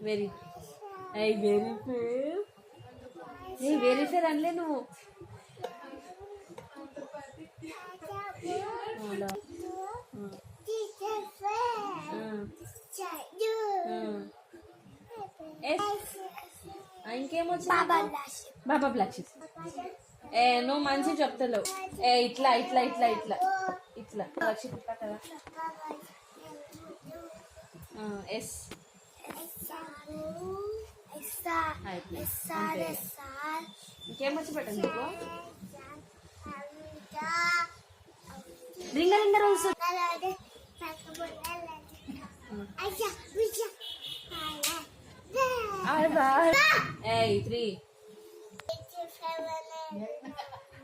Very very fair. Very fair అనలే నువ్వు. ఇంకేమొచ్చి బాబా black. నువ్వు మంచి చెప్తలేవు. ఇట్లా ఇట్లా ఇట్లా ఇట్లా ఇట్లా కదా. ఎస్ ఇంకేమొచ్చి పెట్టండి నీకు. రింగ రింగ రోజు 3